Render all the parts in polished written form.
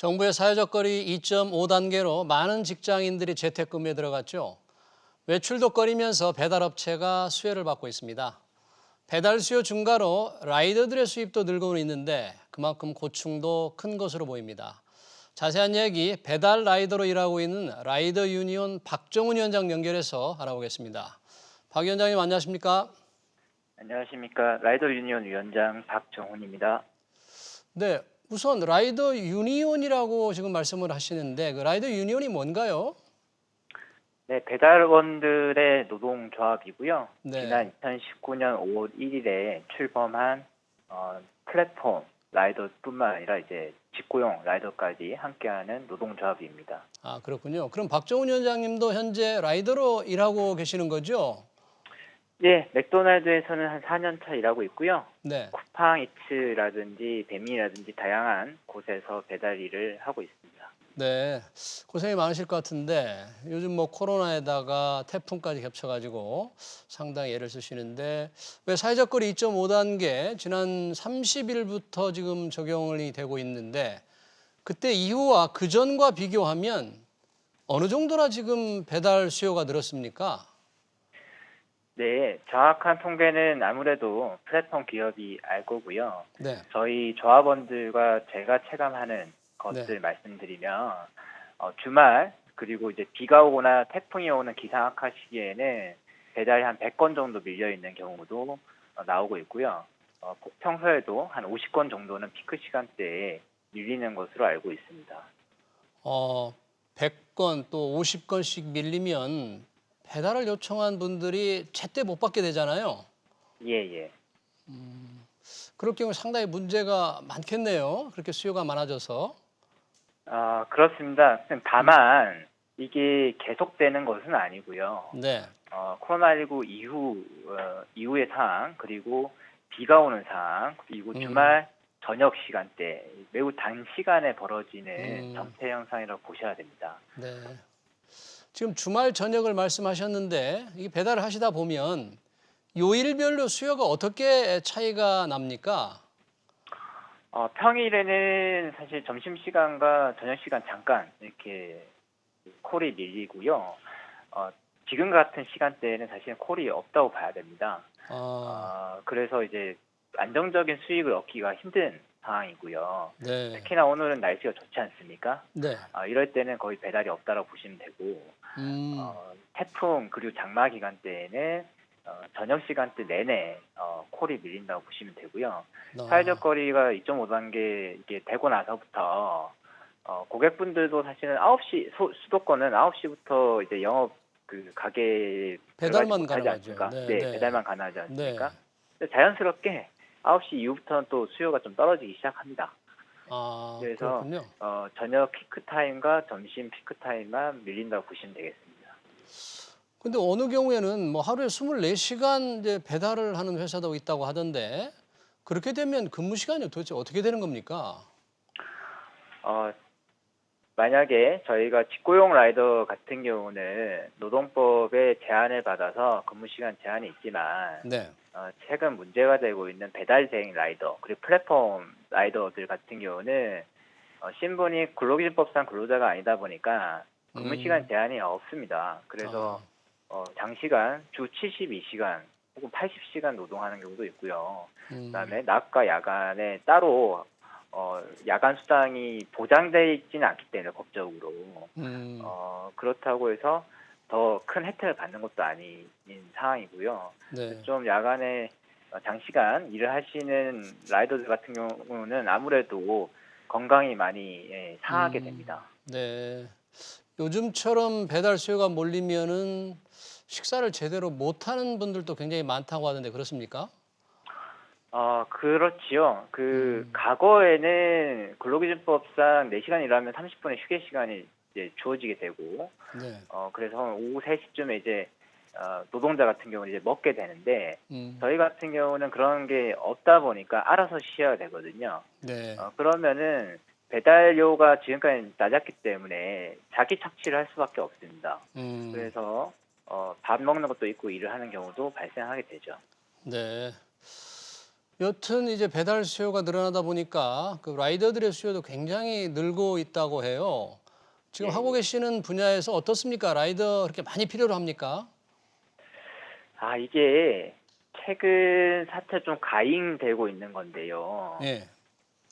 정부의 사회적 거리 2.5단계로 많은 직장인들이 재택근무에 들어갔죠. 외출도 꺼리면서 배달업체가 수혜를 받고 있습니다. 배달 수요 증가로 라이더들의 수입도 늘고 있는데 그만큼 고충도 큰 것으로 보입니다. 자세한 얘기 배달 라이더로 일하고 있는 라이더 유니온 박정훈 위원장 연결해서 알아보겠습니다. 박 위원장님 안녕하십니까? 안녕하십니까. 라이더 유니온 위원장 박정훈입니다. 네, 우선 라이더 유니온이라고 지금 말씀을 하시는데 그 라이더 유니온이 뭔가요? 네, 배달원들의 노동조합이고요. 네, 지난 2019년 5월 1일에 출범한 플랫폼 라이더뿐만 아니라 이제 직고용 라이더까지 함께하는 노동조합입니다. 아 그렇군요. 그럼 박정훈 위원장님도 현재 라이더로 일하고 계시는 거죠? 예, 맥도날드에서는 한 4년 차 일하고 있고요. 네. 쿠팡이츠라든지 배민이라든지 다양한 곳에서 배달 일을 하고 있습니다. 네, 고생이 많으실 것 같은데 요즘 뭐 코로나에다가 태풍까지 겹쳐가지고 상당히 애를 쓰시는데 왜 사회적 거리 2.5단계 지난 30일부터 지금 적용이 되고 있는데 그때 이후와 그 전과 비교하면 어느 정도나 지금 배달 수요가 늘었습니까? 네, 정확한 통계는 아무래도 플랫폼 기업이 알 거고요. 네, 저희 조합원들과 제가 체감하는 네. 것을 말씀드리면 주말 그리고 이제 비가 오거나 태풍이 오는 기상악화 시기에는 배달이 한 100건 정도 밀려 있는 경우도 나오고 있고요. 평소에도 한 50건 정도는 피크 시간대에 밀리는 것으로 알고 있습니다. 100건 또 50건씩 밀리면 배달을 요청한 분들이 제때 못 받게 되잖아요. 예, 예. 그럴 경우 상당히 문제가 많겠네요. 그렇게 수요가 많아져서. 그렇습니다. 다만 이게 계속되는 것은 아니고요. 네. 코로나19 이후의 상황, 그리고 비가 오는 상황, 그리고 주말 저녁 시간대, 매우 단시간에 벌어지는 정체 현상이라고 보셔야 됩니다. 네. 지금 주말 저녁을 말씀하셨는데 이게 배달을 하시다 보면 요일별로 수요가 어떻게 차이가 납니까? 평일에는 사실 점심시간과 저녁시간 잠깐 이렇게 콜이 밀리고요. 지금 같은 시간대에는 사실 콜이 없다고 봐야 됩니다. 그래서 이제 안정적인 수익을 얻기가 힘든 상황이고요. 네. 특히나 오늘은 날씨가 좋지 않습니까? 네. 이럴 때는 거의 배달이 없다고 보시면 되고, 태풍 그리고 장마 기간 때에는 저녁 시간대 내내 콜이 밀린다고 보시면 되고요. 사회적 거리가 2.5단계 이게 되고 나서부터 고객분들도 사실은 9시 수도권은 9시부터 이제 영업 그 가게 배달만 들어가지 가능하죠. 않습니까? 네, 네, 네. 배달만 가능하지 않습니까? 네. 근데 자연스럽게 9시 이후부터는 또 수요가 좀 떨어지기 시작합니다. 그래서 그렇군요. 저녁 피크 타임과 점심 피크 타임만 밀린다고 보시면 되겠습니다. 근데 어느 경우에는 뭐 하루에 24시간 이제 배달을 하는 회사도 있다고 하던데 그렇게 되면 근무 시간이 도대체 어떻게 되는 겁니까? 어, 만약에 저희가 직고용 라이더 같은 경우는 노동법의 제한을 받아서 근무 시간 제한이 있지만 네. 최근 문제가 되고 있는 배달 대행 라이더 그리고 플랫폼 라이더들 같은 경우는 신분이 근로기준법상 근로자가 아니다 보니까 근무 시간 제한이 없습니다. 그래서 장시간 주 72시간 혹은 80시간 노동하는 경우도 있고요. 그다음에 낮과 야간에 따로 야간 수당이 보장되어 있지는 않기 때문에 법적으로 그렇다고 해서 더 큰 혜택을 받는 것도 아닌 상황이고요. 네. 좀 야간에 장시간 일을 하시는 라이더들 같은 경우는 아무래도 건강이 많이 상하게 됩니다. 네. 요즘처럼 배달 수요가 몰리면은 식사를 제대로 못하는 분들도 굉장히 많다고 하던데 그렇습니까? 그렇지요. 과거에는 근로기준법상 4시간 일하면 30분의 휴게 시간이 이제 주어지게 되고, 네. 그래서 오후 3시쯤에 이제, 노동자 같은 경우는 이제 먹게 되는데, 저희 같은 경우는 그런 게 없다 보니까 알아서 쉬어야 되거든요. 네. 그러면은 배달료가 지금까지 낮았기 때문에 자기 착취를 할 수밖에 없습니다. 그래서, 밥 먹는 것도 있고 일을 하는 경우도 발생하게 되죠. 네. 여튼 이제 배달 수요가 늘어나다 보니까 그 라이더들의 수요도 굉장히 늘고 있다고 해요. 지금 예, 하고 예. 계시는 분야에서 어떻습니까? 라이더 그렇게 많이 필요로 합니까? 이게 최근 사태 좀 가잉되고 있는 건데요. 예.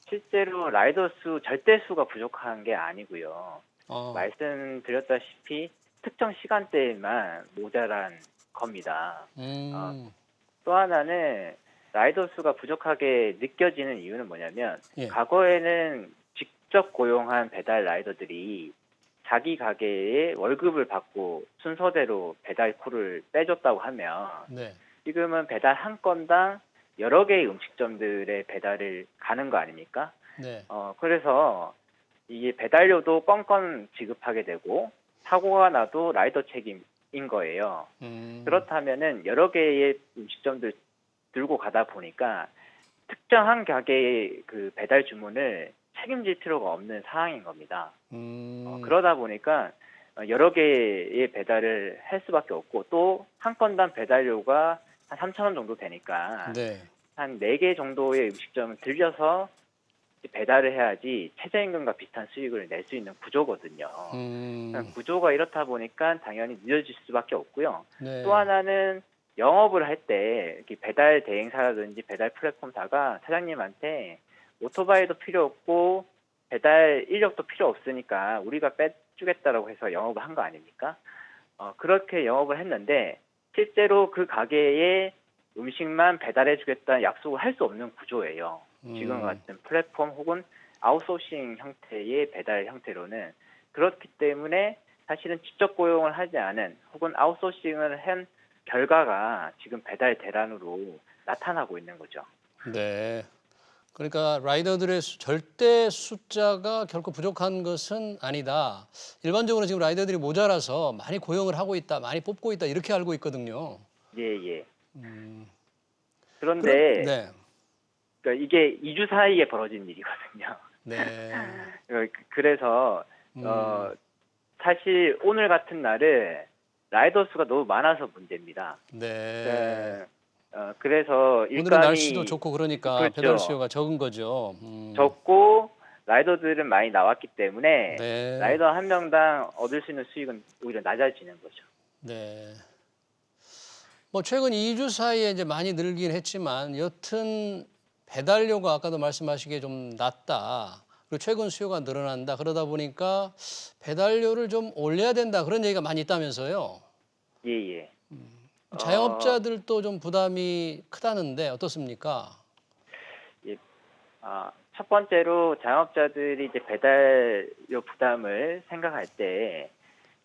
실제로 라이더 수, 절대 수가 부족한 게 아니고요. 어. 말씀드렸다시피 특정 시간대에만 모자란 겁니다. 어, 음. 또 하나는 라이더 수가 부족하게 느껴지는 이유는 뭐냐면 예. 과거에는 직접 고용한 배달 라이더들이 자기 가게에 월급을 받고 순서대로 배달 콜을 빼줬다고 하면 네. 지금은 배달 한 건당 여러 개의 음식점들의 배달을 가는 거 아닙니까? 네. 그래서 이게 배달료도 건건 지급하게 되고 사고가 나도 라이더 책임인 거예요. 음. 그렇다면은 여러 개의 음식점들 들고 가다 보니까 특정한 가게의 그 배달 주문을 책임질 필요가 없는 상황인 겁니다. 음. 그러다 보니까 여러 개의 배달을 할 수밖에 없고 또 한 건당 배달료가 한 3천 원 정도 되니까 네. 한 4개 정도의 음식점을 들려서 배달을 해야지 최저임금과 비슷한 수익을 낼 수 있는 구조거든요. 음. 구조가 이렇다 보니까 당연히 늦어질 수밖에 없고요. 또 네. 하나는 영업을 할 때 배달 대행사라든지 배달 플랫폼사가 사장님한테 오토바이도 필요 없고 배달 인력도 필요 없으니까 우리가 빼주겠다라고 해서 영업을 한 거 아닙니까? 그렇게 영업을 했는데 실제로 그 가게에 음식만 배달해주겠다는 약속을 할 수 없는 구조예요. 지금 음. 같은 플랫폼 혹은 아웃소싱 형태의 배달 형태로는 그렇기 때문에 사실은 직접 고용을 하지 않은 혹은 아웃소싱을 한 결과가 지금 배달 대란으로 나타나고 있는 거죠. 네. 그러니까 라이더들의 절대 숫자가 결코 부족한 것은 아니다. 일반적으로 지금 라이더들이 모자라서 많이 고용을 하고 있다, 많이 뽑고 있다 이렇게 알고 있거든요. 예, 예. 음. 그런데 네. 그러니까 이게 2주 사이에 벌어진 일이거든요. 네. 그래서 음. 어, 사실 오늘 같은 날은 라이더 수가 너무 많아서 문제입니다. 네. 그래서 오늘은 날씨도 일감이 좋고 그러니까 배달 그렇죠. 수요가 적은 거죠. 적고 라이더들은 많이 나왔기 때문에 네. 라이더 한 명당 얻을 수 있는 수익은 오히려 낮아지는 거죠. 네. 뭐 최근 2주 사이에 이제 많이 늘긴 했지만 여튼 배달료가 아까도 말씀하시기에 좀 낮다. 그리고 최근 수요가 늘어난다. 그러다 보니까 배달료를 좀 올려야 된다. 그런 얘기가 많이 있다면서요. 예, 예. 어, 자영업자들도 좀 부담이 크다는데 어떻습니까? 예. 첫 번째로 자영업자들이 이제 배달료 부담을 생각할 때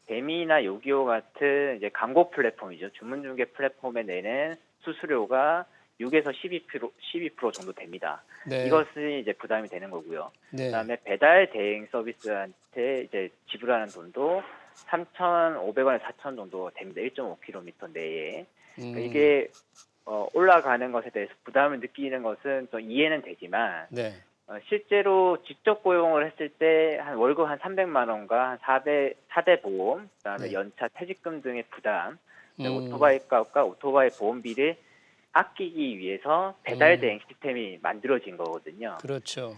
배미나 요기요 같은 이제 광고 플랫폼이죠. 주문 중개 플랫폼에 내는 수수료가 6에서 12% 정도 됩니다. 네. 이것이 이제 부담이 되는 거고요. 네. 그다음에 배달 대행 서비스한테 이제 지불하는 돈도 3,500원에서 4,000원 정도 됩니다. 1.5km 내에. 그러니까 음. 이게 올라가는 것에 대해서 부담을 느끼는 것은 좀 이해는 되지만 네. 실제로 직접 고용을 했을 때 한 월급 한 300만 원과 한 4대 보험, 그다음에 네. 연차 퇴직금 등의 부담, 음. 오토바이 값과 오토바이 보험비를 아끼기 위해서 배달 음. 대행 시스템이 만들어진 거거든요. 그렇죠.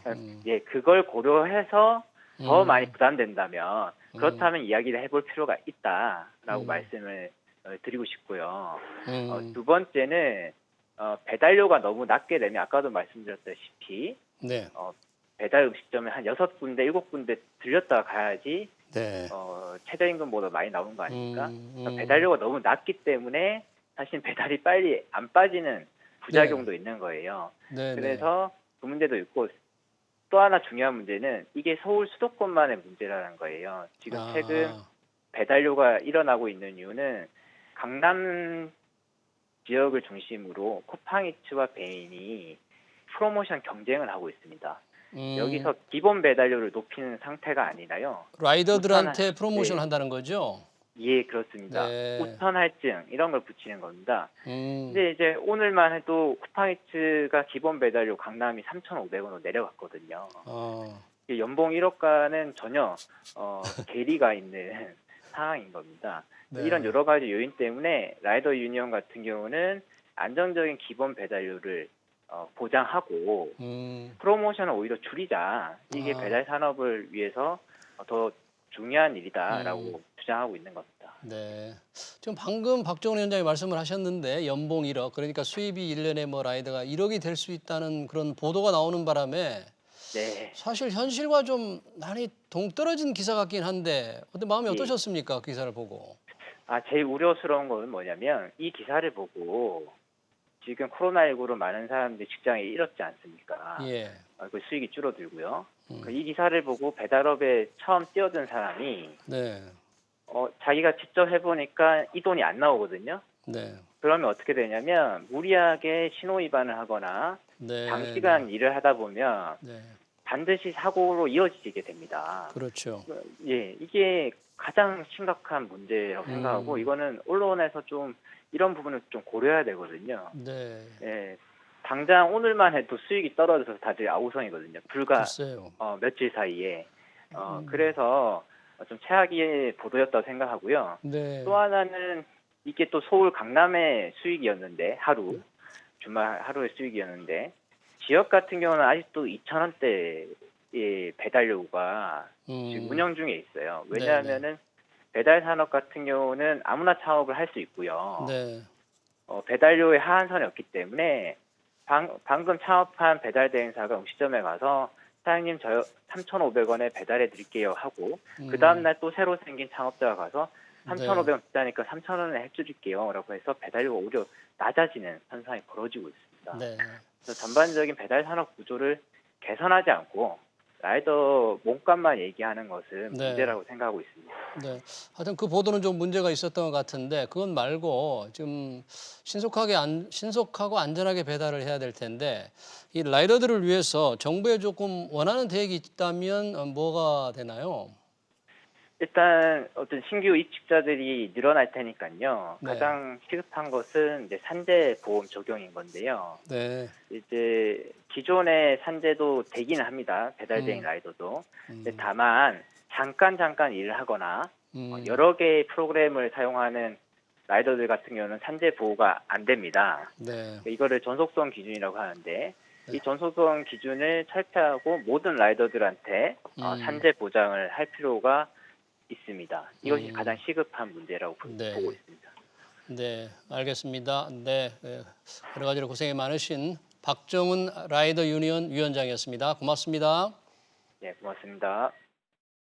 예, 그걸 고려해서 더 많이 음. 부담된다면 음. 그렇다면 이야기를 해볼 필요가 있다라고 음. 말씀을 드리고 싶고요. 음. 두 번째는 배달료가 너무 낮게 되면 아까도 말씀드렸다시피 네. 배달 음식점에 한 6군데, 7군데 들렸다 가야지 네. 최저임금보다 많이 나오는 거 아닙니까? 음. 그러니까 배달료가 너무 낮기 때문에 사실 배달이 빨리 안 빠지는 네. 부작용도 있는 거예요. 네네. 그래서 그 문제도 있고 또 하나 중요한 문제는 이게 서울 수도권만의 문제라는 거예요. 지금 최근 아. 배달료가 일어나고 있는 이유는 강남 지역을 중심으로 쿠팡이츠와 베인이 프로모션 경쟁을 하고 있습니다. 음. 여기서 기본 배달료를 높이는 상태가 아니라요. 라이더들한테 프로모션을 네, 한다는 거죠? 예, 그렇습니다. 네. 우천 할증 이런 걸 붙이는 겁니다. 음. 근데 이제 오늘만 해도 쿠팡이츠가 기본 배달료 강남이 3,500원으로 내려갔거든요. 어. 연봉 1억과는 전혀 괴리가 있는 상황인 겁니다. 이런 네. 여러 가지 요인 때문에 라이더 유니온 같은 경우는 안정적인 기본 배달료를 보장하고 프로모션을 오히려 줄이자. 이게 아. 배달 산업을 위해서 더 중요한 일이다라고 음. 주장하고 있는 겁니다. 네. 지금 방금 박정훈 위원장이 말씀을 하셨는데 연봉 1억, 그러니까 수입이 1년에 뭐 라이더가 1억이 될 수 있다는 그런 보도가 나오는 바람에 네. 사실 현실과 좀 많이 동떨어진 기사 같긴 한데 어때 마음이 예. 어떠셨습니까? 그 기사를 보고. 제일 우려스러운 건 뭐냐면 이 기사를 보고 지금 코로나19로 많은 사람들이 직장을 잃었지 않습니까? 예. 그 수익이 줄어들고요. 음. 이 기사를 보고 배달업에 처음 뛰어든 사람이 네. 자기가 직접 해보니까 이 돈이 안 나오거든요. 네. 그러면 어떻게 되냐면 무리하게 신호 위반을 하거나 네. 장시간 일을 하다 보면 네. 반드시 사고로 이어지게 됩니다. 그렇죠. 예, 이게 가장 심각한 문제라고 생각하고 이거는 언론에서 좀 이런 부분을 좀 고려해야 되거든요. 네. 예, 당장 오늘만 해도 수익이 떨어져서 다들 아우성이거든요. 불과 글쎄요. 며칠 사이에. 그래서 좀 최악의 보도였다고 생각하고요. 네. 또 하나는 이게 또 서울 강남의 수익이었는데 주말 하루의 수익이었는데 지역 같은 경우는 아직도 2,000원대의 배달 요구가 지금 운영 중에 있어요. 왜냐하면은 배달 산업 같은 경우는 아무나 창업을 할 수 있고요. 네. 배달료의 하한선이 없기 때문에 방금 창업한 배달 대행사가 음식점에 가서 사장님 저 3,500원에 배달해 드릴게요 하고 그 다음날 또 새로 생긴 창업자가 가서 3,500원 비싸니까 3,000원에 해드릴게요 라고 해서 배달료가 오히려 낮아지는 현상이 벌어지고 있습니다. 네. 그래서 전반적인 배달 산업 구조를 개선하지 않고 라이더 몸값만 얘기하는 것은 네. 문제라고 생각하고 있습니다. 네. 하여튼 그 보도는 좀 문제가 있었던 것 같은데 그건 말고 좀 신속하고 안전하게 배달을 해야 될 텐데 이 라이더들을 위해서 정부에 조금 원하는 대책이 있다면 뭐가 되나요? 일단 어떤 신규 입직자들이 늘어날 테니까요. 네. 가장 시급한 것은 이제 산재 보험 적용인 건데요. 네. 이제 기존의 산재도 되기는 합니다. 배달대행 라이더도. 근데 다만 잠깐 일을 하거나 여러 개의 프로그램을 사용하는 라이더들 같은 경우는 산재 보호가 안 됩니다. 네. 이거를 전속성 기준이라고 하는데 이 전속성 기준을 철폐하고 모든 라이더들한테 산재 보장을 할 필요가 있습니다. 이것이 가장 시급한 문제라고 네. 보고 있습니다. 네, 알겠습니다. 네, 여러 가지로 고생이 많으신 박정훈 라이더 유니언 위원장이었습니다. 고맙습니다. 네, 고맙습니다.